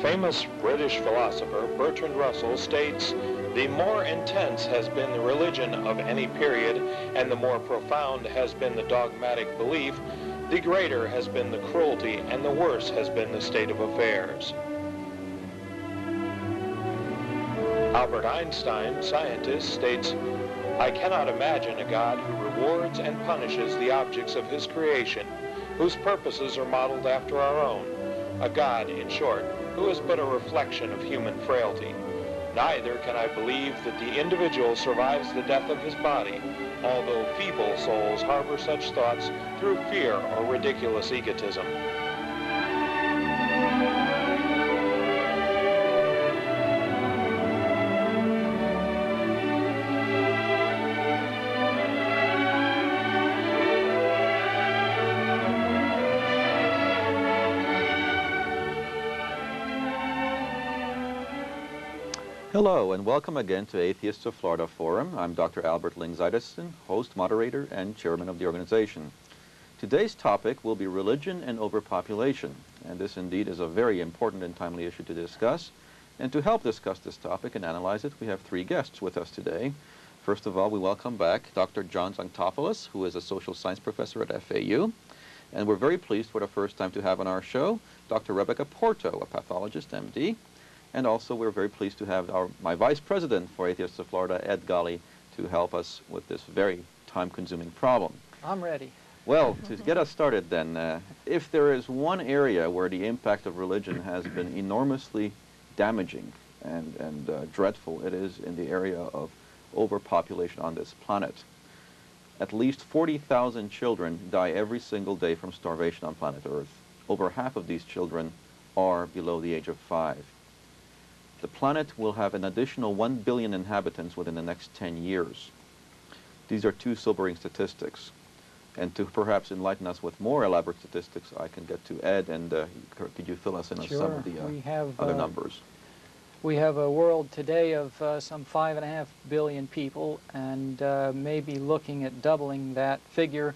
famous British philosopher Bertrand Russell states, "The more intense has been the religion of any period, and the more profound has been the dogmatic belief, the greater has been the cruelty, and the worse has been the state of affairs." Albert Einstein, scientist, states, "I cannot imagine a God who rewards and punishes the objects of his creation, whose purposes are modeled after our own. A God, in short, who is but a reflection of human frailty. Neither can I believe that the individual survives the death of his body, although feeble souls harbor such thoughts through fear or ridiculous egotism." Hello and welcome again to Atheists of Florida Forum. I'm Dr. Albert Lyngzeidelson, host, moderator, and chairman of the organization. Today's topic will be religion and overpopulation, and this indeed is a very important and timely issue to discuss. And to help discuss this topic and analyze it, we have three guests with us today. First of all, we welcome back Dr. John Xanthopoulos, who is a social science professor at FAU. And we're very pleased for the first time to have on our show Dr. Rebecca Porto, a pathologist, MD. And also, we're very pleased to have my vice president for Atheists of Florida, Ed Golly, to help us with this very time-consuming problem. I'm ready. Well, to get us started then, if there is one area where the impact of religion has been enormously damaging and dreadful, it is in the area of overpopulation on this planet. At least 40,000 children die every single day from starvation on planet Earth. Over half of these children are below the age of 5. The planet will have an additional 1 billion inhabitants within the next 10 years. These are two sobering statistics. And to perhaps enlighten us with more elaborate statistics, I can get to Ed, and could you fill us in on some of the other numbers? We have a world today of some 5.5 billion people, and maybe looking at doubling that figure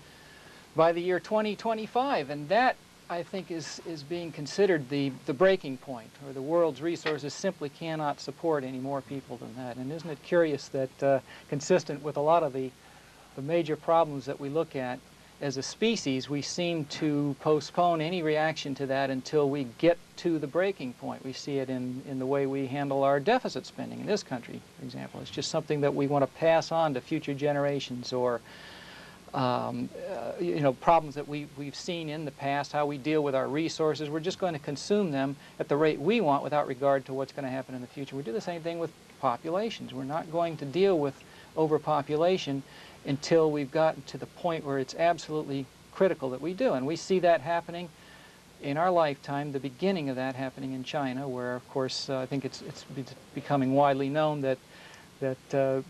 by the year 2025. And that, I think, is being considered the breaking point, or the world's resources simply cannot support any more people than that. And isn't it curious that, consistent with a lot of the major problems that we look at as a species, we seem to postpone any reaction to that until we get to the breaking point. We see it in the way we handle our deficit spending in this country, for example. It's just something that we want to pass on to future generations, or you know, problems that we've seen in the past, how we deal with our resources. We're just going to consume them at the rate we want without regard to what's going to happen in the future. We do the same thing with populations. We're not going to deal with overpopulation until we've gotten to the point where it's absolutely critical that we do. And we see that happening in our lifetime, the beginning of that happening in China, where, of course, I think it's becoming widely known that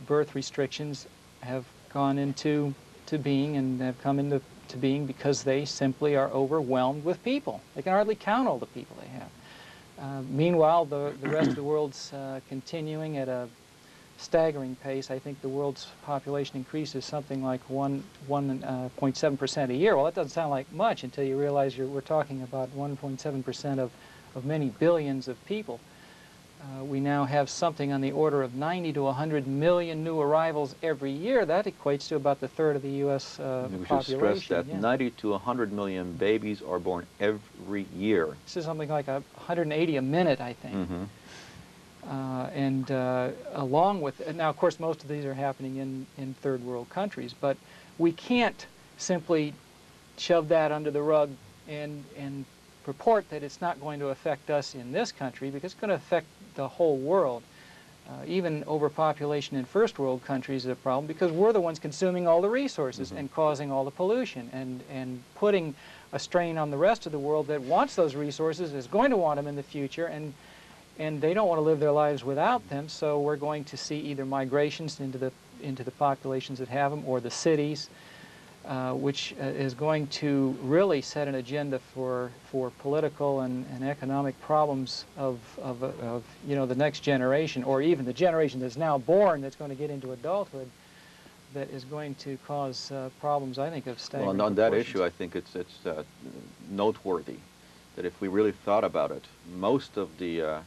birth restrictions have gone into being and have come into being because they simply are overwhelmed with people. They can hardly count all the people they have. Meanwhile, the rest of the world's continuing at a staggering pace. I think the world's population increase is something like 1.7% a year. Well, that doesn't sound like much until you realize we're talking about 1.7% of many billions of people. We now have something on the order of 90 to 100 million new arrivals every year. That equates to about the third of the U.S. population. We should stress that 90 to 100 million babies are born every year. This is something like 180 a minute, I think. Mm-hmm. And along with, now of course most of these are happening in third world countries, but we can't simply shove that under the rug and purport that it's not going to affect us in this country, because it's going to affect the whole world. Even overpopulation in first world countries is a problem because we're the ones consuming all the resources and causing all the pollution and putting a strain on the rest of the world that wants those resources, is going to want them in the future, and they don't want to live their lives without them. So we're going to see either migrations into the populations that have them, or the cities, which is going to really set an agenda for political and economic problems of you know, the next generation, or even the generation that's now born that's going to get into adulthood, that is going to cause problems, I think, of staggering Well, and on that proportions. issue, I think it's noteworthy that if we really thought about it, most of the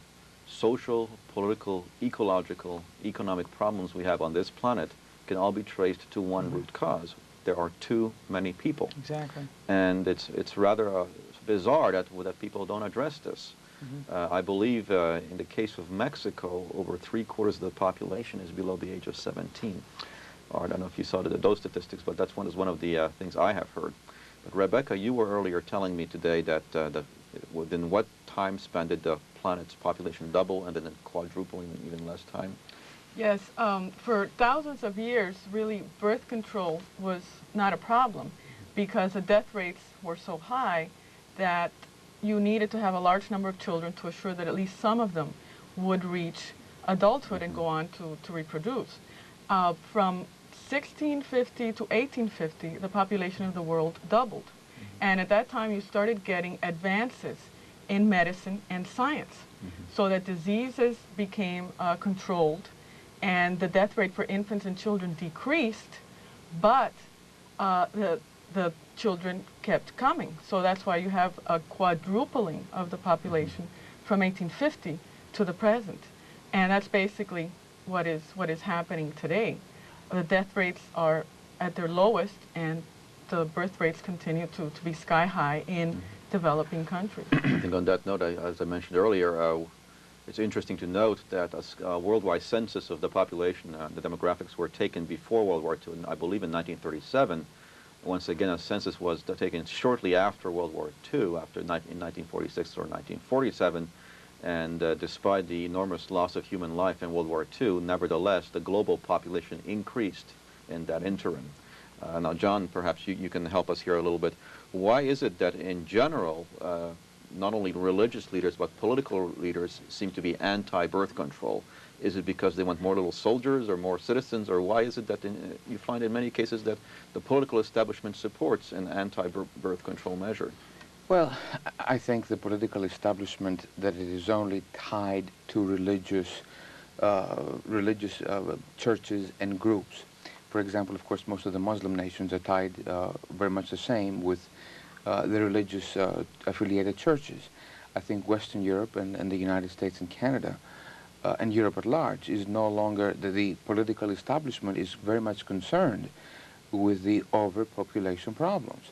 social, political, ecological, economic problems we have on this planet can all be traced to one root cause. There are too many people. Exactly. And it's rather bizarre that people don't address this. I believe in the case of Mexico, over 3/4 of the population is below the age of 17. I don't know if you saw those statistics, but that's one of the things I have heard. But Rebecca, you were earlier telling me today that within what time span did the planet's population double and then quadruple in even less time? Yes, for thousands of years, really, birth control was not a problem because the death rates were so high that you needed to have a large number of children to assure that at least some of them would reach adulthood and go on to reproduce. From 1650 to 1850, the population of the world doubled. And at that time, you started getting advances in medicine and science, so that diseases became controlled, and the death rate for infants and children decreased, but the children kept coming. So that's why you have a quadrupling of the population from 1850 to the present. And that's basically what is happening today. The death rates are at their lowest, and the birth rates continue to be sky high in developing countries. I think on that note, as I mentioned earlier, it's interesting to note that a worldwide census of the population, the demographics were taken before World War II, and I believe in 1937. Once again, a census was taken shortly after World War II, in 1946 or 1947. And despite the enormous loss of human life in World War II, nevertheless, the global population increased in that interim. Now, John, perhaps you can help us here a little bit. Why is it that, in general, not only religious leaders, but political leaders seem to be anti-birth control? Is it because they want more little soldiers or more citizens, or why is it that you find in many cases that the political establishment supports an anti-birth control measure? Well, I think the political establishment, that it is only tied to religious churches and groups. For example, of course, most of the Muslim nations are tied very much the same with the religious affiliated churches. I think Western Europe and the United States and Canada and Europe at large is no longer, the political establishment is very much concerned with the overpopulation problems.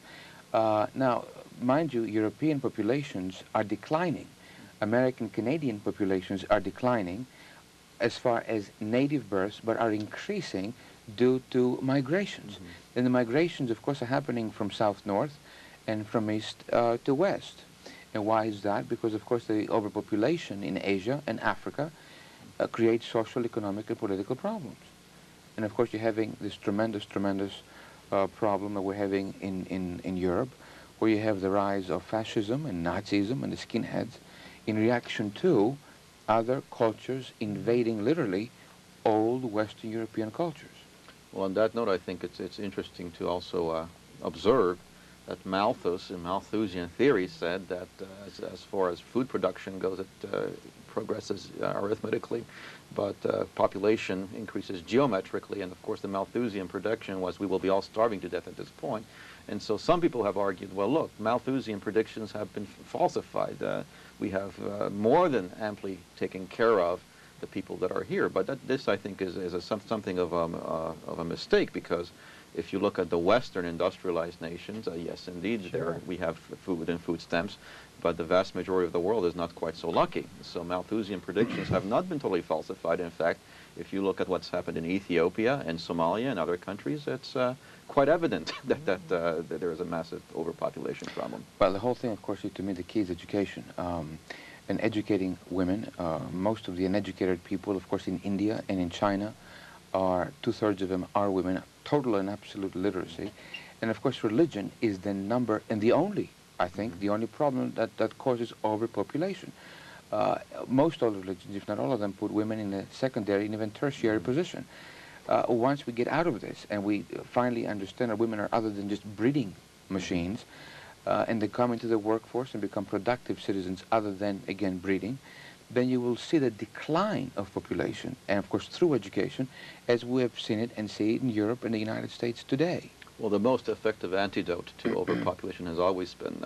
Now, mind you, European populations are declining. American, Canadian populations are declining as far as native births, but are increasing due to migrations. And the migrations, of course, are happening from south-north and from east to west. And why is that? Because, of course, the overpopulation in Asia and Africa creates social, economic, and political problems. And, of course, you're having this tremendous problem that we're having in Europe, where you have the rise of fascism and Nazism and the skinheads in reaction to other cultures invading, literally, old Western European cultures. Well, on that note, I think it's interesting to also observe that Malthus, in Malthusian theory, said that as far as food production goes, it progresses arithmetically, but population increases geometrically, and of course the Malthusian prediction was we will be all starving to death at this point. And so some people have argued, well, look, Malthusian predictions have been falsified. We have more than amply taken care of the people that are here. But this, I think, is something of a mistake, because if you look at the Western industrialized nations, yes, indeed, Sure. we have food and food stamps, but the vast majority of the world is not quite so lucky. So Malthusian predictions have not been totally falsified. In fact, if you look at what's happened in Ethiopia and Somalia and other countries, it's quite evident that there is a massive overpopulation problem. Well, the whole thing, of course, to me, the key is education. And educating women. Most of the uneducated people, of course, in India and in China, are 2/3 of them are women, total and absolute literacy. And of course, religion is the number, and the only, I think, the only problem that causes overpopulation. Most all religions, if not all of them, put women in a secondary and even tertiary position. Once we get out of this and we finally understand that women are other than just breeding machines, and they come into the workforce and become productive citizens other than, again, breeding, then you will see the decline of population, and of course through education, as we have seen it and see it in Europe and the United States today. Well, the most effective antidote to overpopulation has always been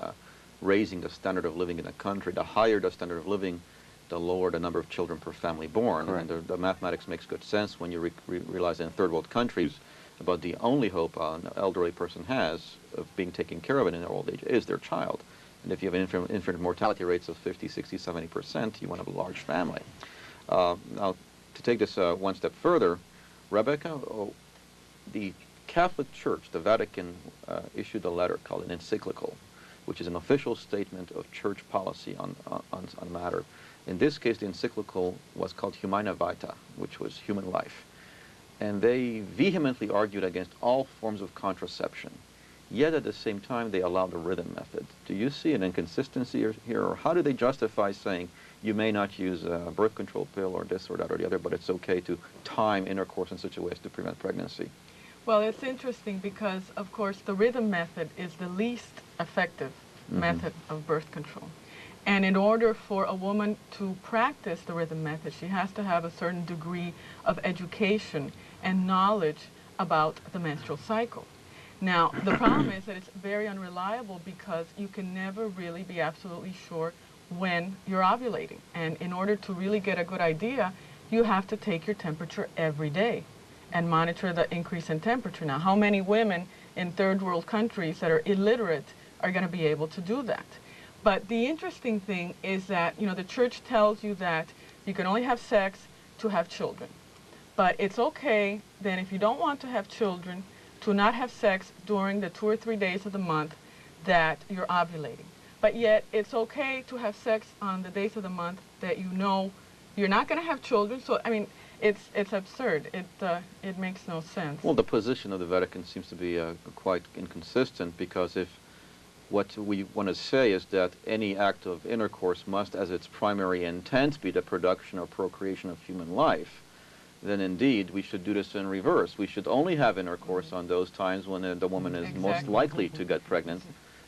raising the standard of living in a country. The higher the standard of living, the lower the number of children per family born. Correct. And the mathematics makes good sense when you realize in third world countries about the only hope an elderly person has of being taken care of in their old age is their child. And if you have infant mortality rates of 50, 60, 70%, you want to have a large family. Now, to take this one step further, Rebecca, the Catholic Church, the Vatican, issued a letter called an encyclical, which is an official statement of church policy on matter. In this case, the encyclical was called Humana Vitae, which was human life. And they vehemently argued against all forms of contraception. Yet at the same time, they allowed the rhythm method. Do you see an inconsistency here, or how do they justify saying you may not use a birth control pill or this or that or the other, but it's okay to time intercourse in such a way as to prevent pregnancy? Well, it's interesting because, of course, the rhythm method is the least effective method of birth control. And in order for a woman to practice the rhythm method, she has to have a certain degree of education and knowledge about the menstrual cycle. Now, the problem is that it's very unreliable because you can never really be absolutely sure when you're ovulating. And in order to really get a good idea, you have to take your temperature every day and monitor the increase in temperature. Now, how many women in third world countries that are illiterate are going to be able to do that? But the interesting thing is that, you know, the church tells you that you can only have sex to have children. But it's okay then if you don't want to have children to not have sex during the 2 or 3 days of the month that you're ovulating. But yet it's okay to have sex on the days of the month that you know you're not going to have children. So, I mean, it's absurd. It makes no sense. Well, the position of the Vatican seems to be quite inconsistent, because if what we want to say is that any act of intercourse must, as its primary intent, be the production or procreation of human life, then indeed we should do this in reverse. We should only have intercourse on those times when the woman is most likely to get pregnant.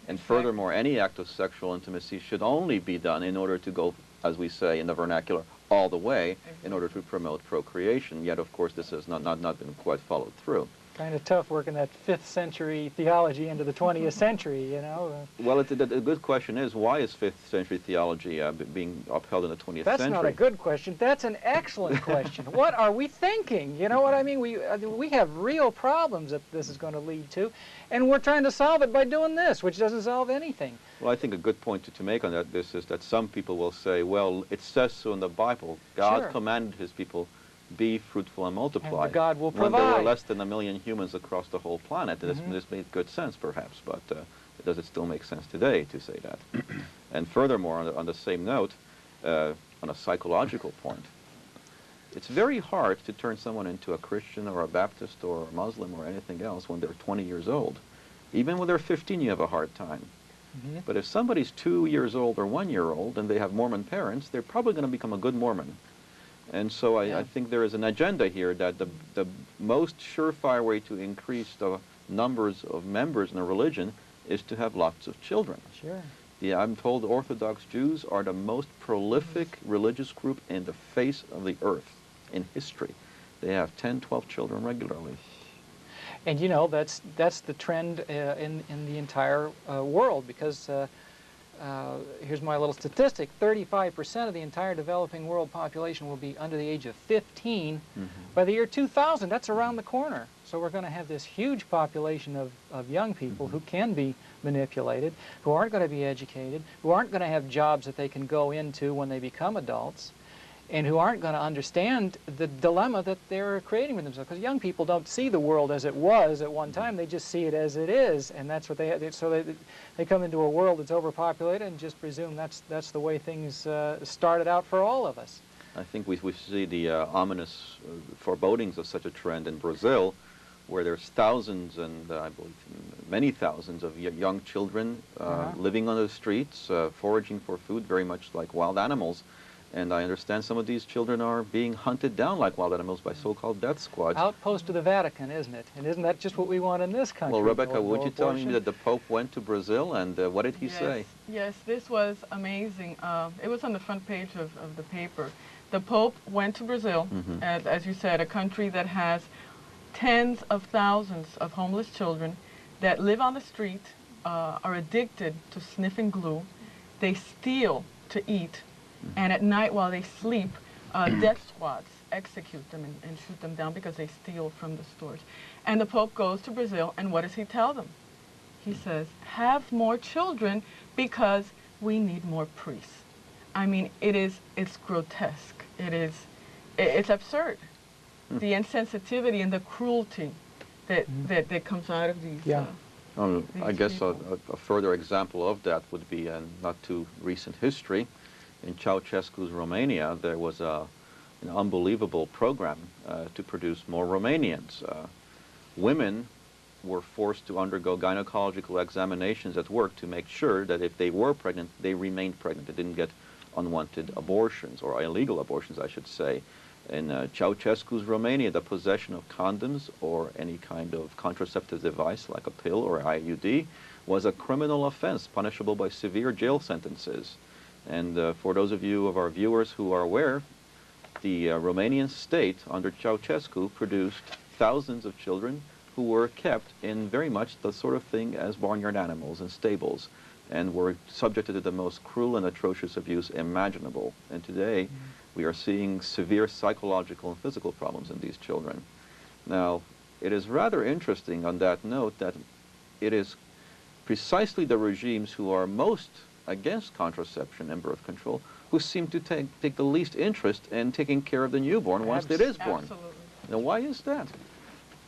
And furthermore, any act of sexual intimacy should only be done in order to go, as we say in the vernacular, all the way in order to promote procreation. Yet, of course, this has not been quite followed through. Kind of tough working that 5th century theology into the 20th century, you know. Well, the good question is, why is 5th century theology being upheld in the 20th century? That's not a good question. That's an excellent question. What are we thinking? You know what I mean? We have real problems that this is going to lead to, and we're trying to solve it by doing this, which doesn't solve anything. Well, I think a good point to make on this is that some people will say, well, it says so in the Bible. God commanded his people, be fruitful and multiply. And God will provide. When there were less than 1 million humans across the whole planet, this made good sense, perhaps, but does it still make sense today to say that? And furthermore, on the same note, on a psychological point, it's very hard to turn someone into a Christian or a Baptist or a Muslim or anything else when they're 20 years old. Even when they're 15, you have a hard time. But if somebody's 2 years old or 1 year old and they have Mormon parents, they're probably going to become a good Mormon. And so I think there is an agenda here that the most surefire way to increase the numbers of members in a religion is to have lots of children. Sure. I'm told Orthodox Jews are the most prolific religious group in the face of the earth in history. They have 10, 12 children regularly. And you know, that's the trend in the entire world, because here's my little statistic: 35% of the entire developing world population will be under the age of 15 by the year 2000. That's around the corner. So we're going to have this huge population of young people who can be manipulated, who aren't going to be educated, who aren't going to have jobs that they can go into when they become adults, and who aren't going to understand the dilemma that they're creating for themselves. Because young people don't see the world as it was at one time. They just see it as it is, and that's what so they come into a world that's overpopulated and just presume that's the way things started out for all of us. I think we see the ominous forebodings of such a trend in Brazil, where there's thousands and I believe many thousands of young children living on the streets, foraging for food, very much like wild animals. And I understand some of these children are being hunted down like wild animals by so-called death squads. Outpost of the Vatican, isn't it? And isn't that just what we want in this country? Well, Rebecca, would you tell me that the Pope went to Brazil, and what did he say? Yes, this was amazing. It was on the front page of the paper. The Pope went to Brazil, as you said, a country that has tens of thousands of homeless children that live on the street, are addicted to sniffing glue. They steal to eat, and at night while they sleep, death squads execute them and shoot them down because they steal from the stores. And the Pope goes to Brazil, and what does he tell them? He says, have more children because we need more priests. I mean, it's grotesque. It's absurd. The insensitivity and the cruelty that comes out of these. Yeah. I guess a further example of that would be a not too recent history. In Ceausescu's Romania, there was an unbelievable program to produce more Romanians. Women were forced to undergo gynecological examinations at work to make sure that if they were pregnant, they remained pregnant. They didn't get unwanted abortions, or illegal abortions, I should say. In Ceausescu's Romania, the possession of condoms or any kind of contraceptive device like a pill or IUD was a criminal offense punishable by severe jail sentences. And for those of you of our viewers who are aware, the Romanian state under Ceausescu produced thousands of children who were kept in very much the sort of thing as barnyard animals in stables, and were subjected to the most cruel and atrocious abuse imaginable. And today, we are seeing severe psychological and physical problems in these children. Now, it is rather interesting on that note that it is precisely the regimes who are most against contraception and birth control who seem to take the least interest in taking care of the newborn once it is born. Absolutely. Now, why is that?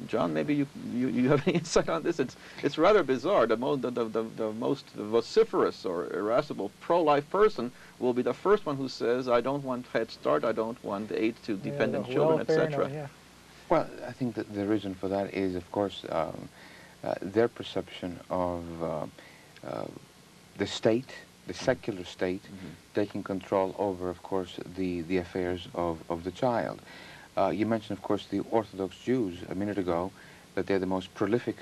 John, maybe you have any insight on this. It's rather bizarre. The most vociferous or irascible pro-life person will be the first one who says, I don't want Head Start, I don't want aid to dependent children, etc. Yeah. Well, I think that the reason for that is, of course, their perception of the state, the secular state, taking control over, of course, the affairs of the child. You mentioned, of course, the Orthodox Jews a minute ago, that they're the most prolific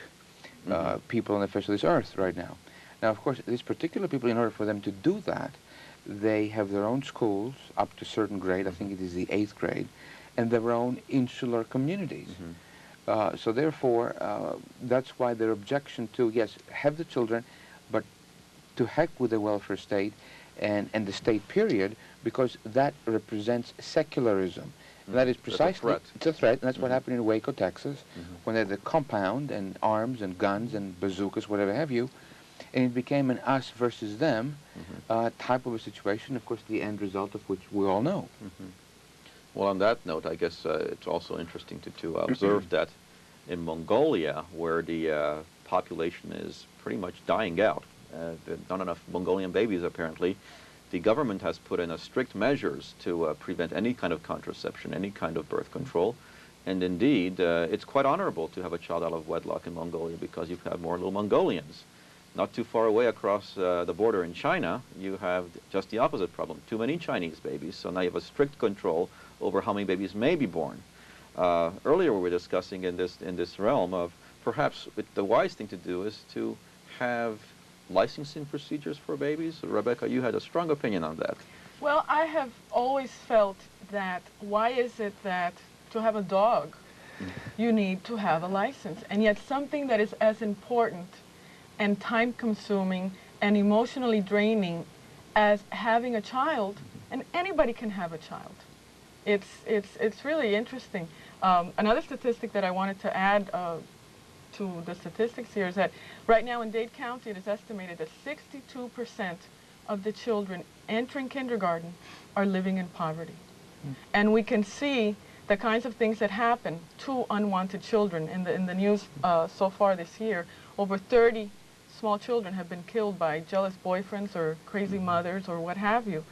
people on the face of this earth right now. Now, of course, these particular people, in order for them to do that, they have their own schools up to a certain grade, I think it is the 8th grade, and their own insular communities. So therefore, that's why their objection to, yes, have the children, but to heck with the welfare state and the state period, because that represents secularism. And that is precisely, it's a threat, and that's what happened in Waco, Texas, when they had the compound and arms and guns and bazookas, whatever have you, and it became an us versus them type of a situation, of course, the end result of which we all know. Well, on that note, I guess it's also interesting to observe that in Mongolia, where the population is pretty much dying out, not enough Mongolian babies apparently, the government has put in strict measures to prevent any kind of contraception, any kind of birth control. And indeed, it's quite honorable to have a child out of wedlock in Mongolia because you have more little Mongolians. Not too far away across the border in China, you have just the opposite problem. Too many Chinese babies, so now you have a strict control over how many babies may be born. Earlier we were discussing in this realm of perhaps the wise thing to do is to have licensing procedures for babies. Rebecca, you had a strong opinion on that. Well, I have always felt that why is it that to have a dog you need to have a license, and yet something that is as important and time-consuming and emotionally draining as having a child, and anybody can have a child. It's really interesting. Another statistic that I wanted to add to the statistics here is that right now in Dade County it is estimated that 62% of the children entering kindergarten are living in poverty. And we can see the kinds of things that happen to unwanted children in the news so far this year. Over 30 small children have been killed by jealous boyfriends or crazy mothers or what have you.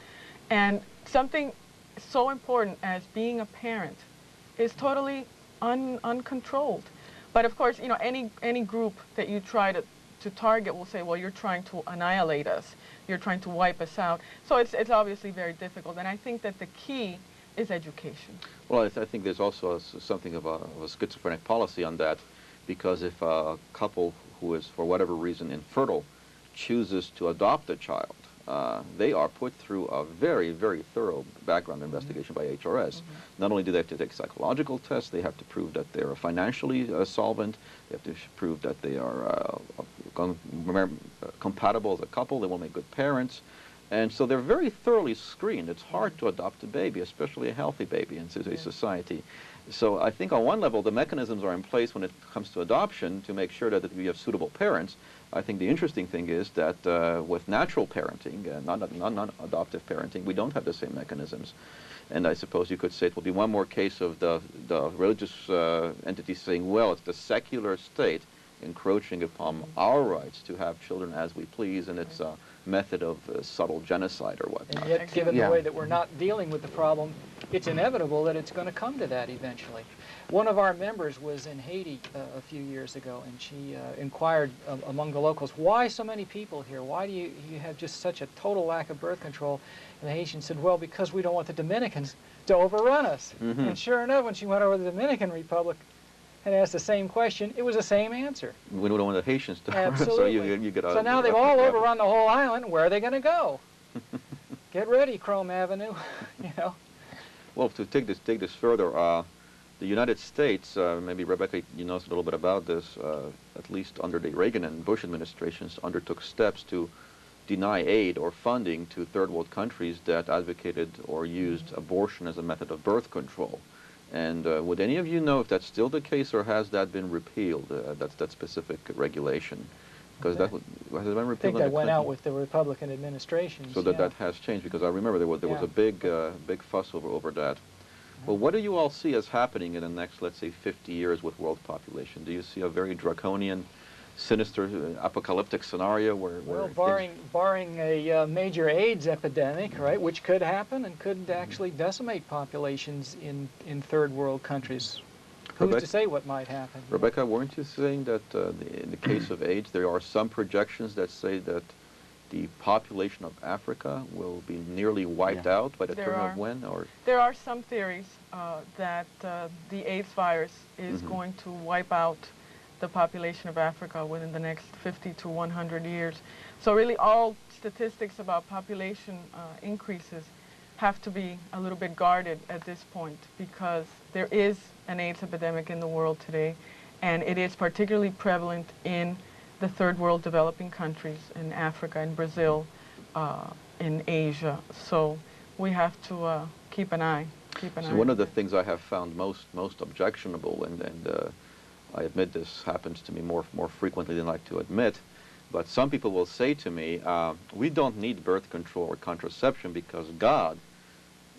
And something so important as being a parent is totally uncontrolled. But of course, you know, any group that you try to target will say, well, you're trying to annihilate us. You're trying to wipe us out. So it's obviously very difficult. And I think that the key is education. Well, I think there's also something of a schizophrenic policy on that, because if a couple who is, for whatever reason, infertile chooses to adopt a child, they are put through a very, very thorough background investigation by HRS. Not only do they have to take psychological tests, they have to prove that they're financially solvent, they have to prove that they are compatible as a couple, they will make good parents. And so they're very thoroughly screened. It's hard to adopt a baby, especially a healthy baby in today's society. So I think on one level, the mechanisms are in place when it comes to adoption to make sure that we have suitable parents. I think the interesting thing is that with natural parenting, non-adoptive parenting, we don't have the same mechanisms. And I suppose you could say it will be one more case of the religious entity saying, well, it's the secular state encroaching upon our rights to have children as we please, and it's a method of subtle genocide or whatnot. And yet, given the way that we're not dealing with the problem, it's inevitable that it's going to come to that eventually. One of our members was in Haiti a few years ago, and she inquired among the locals, why so many people here? Why do you have just such a total lack of birth control? And the Haitian said, well, because we don't want the Dominicans to overrun us. And sure enough, when she went over to the Dominican Republic and asked the same question, it was the same answer. We don't want the Haitians to Absolutely. so you get so now they've all overrun the whole island. Where are they going to go? Get ready, Chrome Avenue. You know. Well, to take this further, the United States, maybe Rebecca, you know a little bit about this, at least under the Reagan and Bush administrations, undertook steps to deny aid or funding to third world countries that advocated or used abortion as a method of birth control. And would any of you know if that's still the case, or has that been repealed, that specific regulation? Because that has it been repealed. I think that went out with the Republican administration. So that has changed, because I remember there was a big fuss over that. Well, what do you all see as happening in the next, let's say, 50 years with world population? Do you see a very draconian, sinister, apocalyptic scenario where well, barring a major AIDS epidemic, right, which could happen and could actually decimate populations in third world countries. Who's to say what might happen? Rebecca, weren't you saying that in the case of AIDS, there are some projections that say that the population of Africa will be nearly wiped out by the turn of when? Or there are some theories that the AIDS virus is going to wipe out the population of Africa within the next 50 to 100 years. So really all statistics about population increases have to be a little bit guarded at this point, because there is an AIDS epidemic in the world today, and it is particularly prevalent in the third world developing countries, in Africa, in Brazil, in Asia. So we have to keep an eye. So one of the things I have found most objectionable, and I admit this happens to me more frequently than I like to admit, but some people will say to me, we don't need birth control or contraception because God,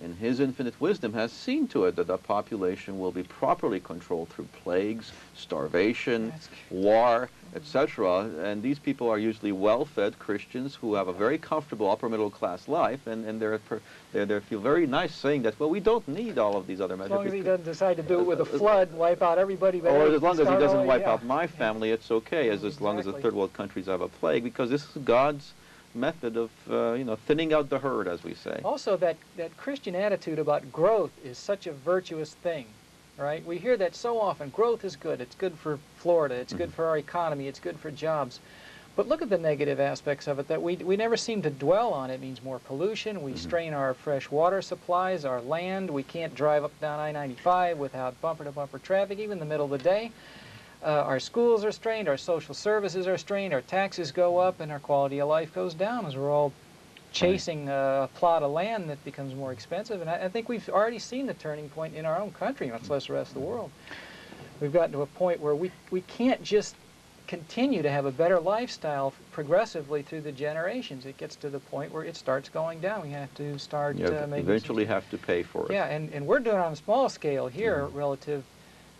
in His infinite wisdom, has seen to it that the population will be properly controlled through plagues, starvation, war, etc. And these people are usually well-fed Christians who have a very comfortable upper middle class life, and they feel very nice saying that, well, we don't need all of these other measures. As long as He doesn't decide to do it with a flood, wipe out everybody. Or as long as He doesn't wipe out my family, it's okay, as long as the third world countries have a plague, because this is God's method of thinning out the herd, as we say. Also, that Christian attitude about growth is such a virtuous thing, right? We hear that so often. Growth is good. It's good for Florida. It's good for our economy. It's good for jobs. But look at the negative aspects of it that we never seem to dwell on. It means more pollution. We strain our fresh water supplies, our land. We can't drive up down I-95 without bumper-to-bumper traffic, even in the middle of the day. Our schools are strained, our social services are strained, our taxes go up, and our quality of life goes down as we're all chasing a plot of land that becomes more expensive. And I think we've already seen the turning point in our own country, much less the rest of the world. We've gotten to a point where we can't just continue to have a better lifestyle progressively through the generations. It gets to the point where it starts going down. We have to start making eventually have to pay for it. Yeah, and we're doing it on a small scale here relative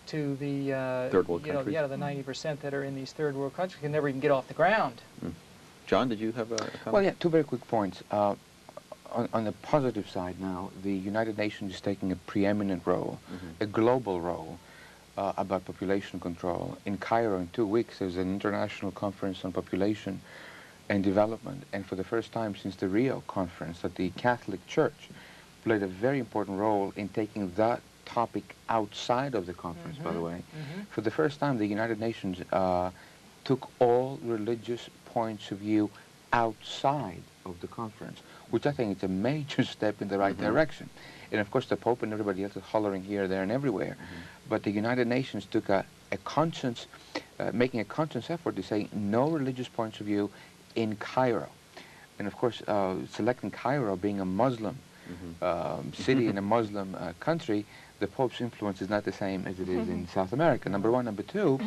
to the third world countries. The 90% that are in these third world countries can never even get off the ground. John, did you have a comment? Well, yeah, two very quick points. On the positive side now, the United Nations is taking a preeminent role, a global role, about population control. In Cairo in 2 weeks, there's an international conference on population and development, and for the first time since the Rio conference, that the Catholic Church played a very important role in taking that topic outside of the conference, by the way. For the first time, the United Nations took all religious points of view outside of the conference, which I think is a major step in the right direction. And of course the Pope and everybody else is hollering here, there, and everywhere. But the United Nations took making a conscious effort to say no religious points of view in Cairo. And of course, selecting Cairo being a Muslim city in a Muslim country, the Pope's influence is not the same as it is in South America, number one. Number two,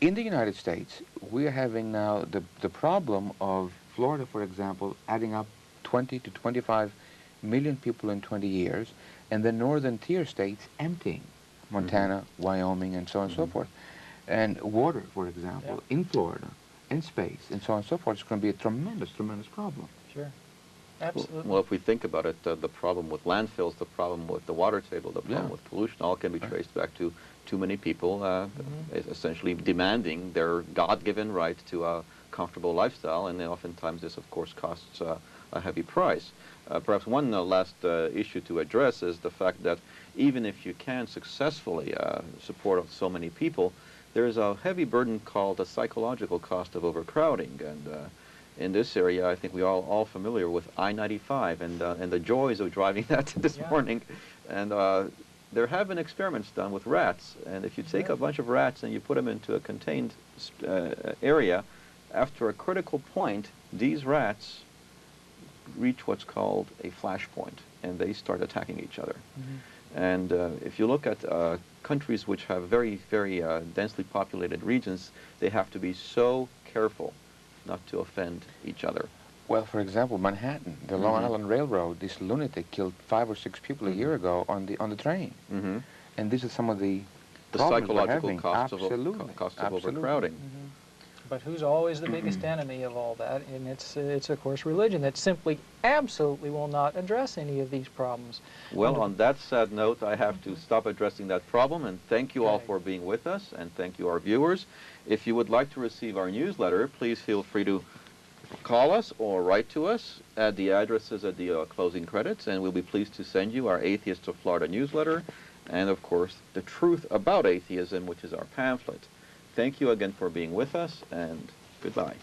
in the United States, we are having now the problem of Florida, for example, adding up 20 to 25 million people in 20 years, and the northern tier states emptying, Montana, Wyoming, and so on and so forth. And water, for example, in Florida, and space, and so on and so forth, is going to be a tremendous, tremendous problem. Sure. Absolutely. Well, if we think about it, the problem with landfills, the problem with the water table, the problem with pollution, all can be traced back to too many people essentially demanding their God-given right to a comfortable lifestyle, and then oftentimes this, of course, costs a heavy price. Perhaps one last issue to address is the fact that even if you can successfully support so many people, there is a heavy burden called the psychological cost of overcrowding. And in this area, I think we all familiar with I-95 and the joys of driving that this morning. And there have been experiments done with rats. And if you take a bunch of rats and you put them into a contained area, after a critical point, these rats reach what's called a flash point, and they start attacking each other. And if you look at countries which have very, very densely populated regions, they have to be so careful not to offend each other. Well, for example, Manhattan, the Long Island Railroad, this lunatic killed 5 or 6 people a year ago on the train. And this is some of the psychological cost of overcrowding. But who's always the biggest enemy of all that? And it's of course religion that simply absolutely will not address any of these problems. Well, on that sad note, I have to stop addressing that problem, and thank you all for being with us, and thank you our viewers. If you would like to receive our newsletter, please feel free to call us or write to us at the addresses at the closing credits, and we'll be pleased to send you our Atheists of Florida newsletter, and of course the Truth About Atheism, which is our pamphlet. Thank you again for being with us, and goodbye.